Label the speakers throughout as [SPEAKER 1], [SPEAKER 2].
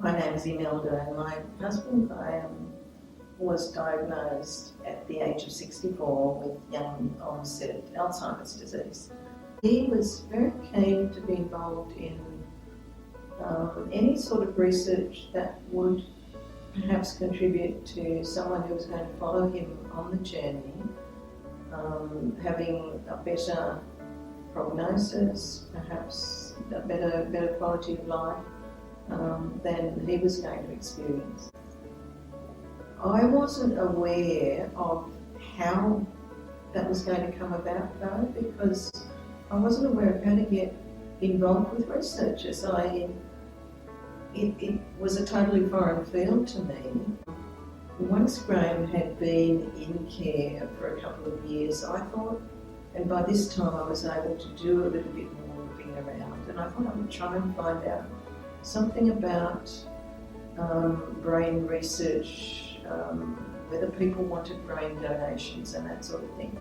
[SPEAKER 1] My name is Imelda, and my husband was diagnosed at the age of 64 with young onset Alzheimer's disease. He was very keen to be involved in any sort of research that would perhaps contribute to someone who was going to follow him on the journey, having a better prognosis, perhaps a better quality of life than he was going to experience. I wasn't aware of how that was going to come about though, because I wasn't aware of how to get involved with researchers. It was a totally foreign field to me. Once Graham had been in care for a couple of years, I thought, and by this time I was able to do a little bit more looking around, and I thought I would try and find out something about brain research, whether people wanted brain donations and that sort of thing.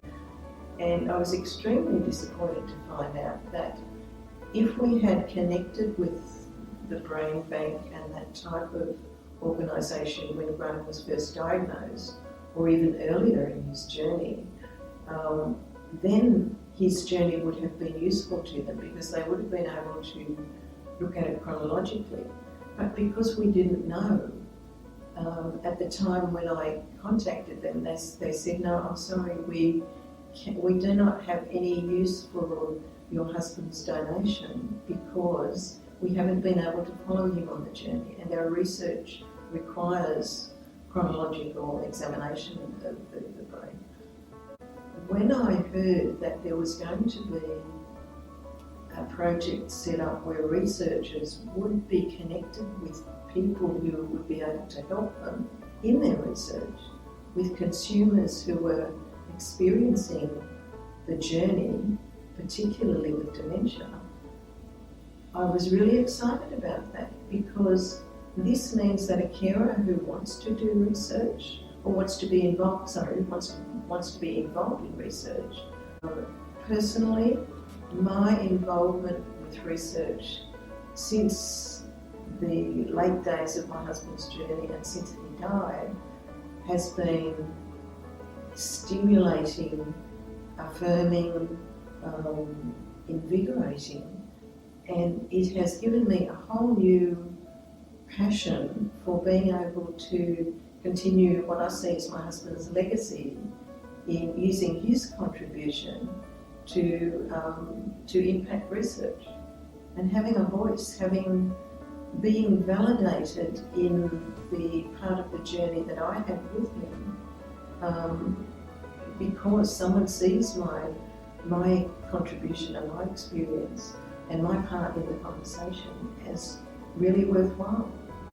[SPEAKER 1] And I was extremely disappointed to find out that if we had connected with the brain bank and that type of organisation when Graham was first diagnosed, or even earlier in his journey, then his journey would have been useful to them because they would have been able to look at it chronologically. But because we didn't know, at the time when I contacted them, they said, "No, I'm sorry, we do not have any use for your husband's donation because we haven't been able to follow him on the journey, and our research requires chronological examination of the brain." When I heard that there was going to be a project set up where researchers would be connected with people who would be able to help them in their research, with consumers who were experiencing the journey, particularly with dementia, I was really excited about that, because this means that a carer who wants to do research or wants to be involved in research. Personally, my involvement with research since the late days of my husband's journey and since he died has been stimulating, affirming, invigorating, and it has given me a whole new passion for being able to continue what I see as my husband's legacy in using his contribution to impact research, and having a voice, being validated in the part of the journey that I had with him, because someone sees my contribution and my experience and my part in the conversation as really worthwhile.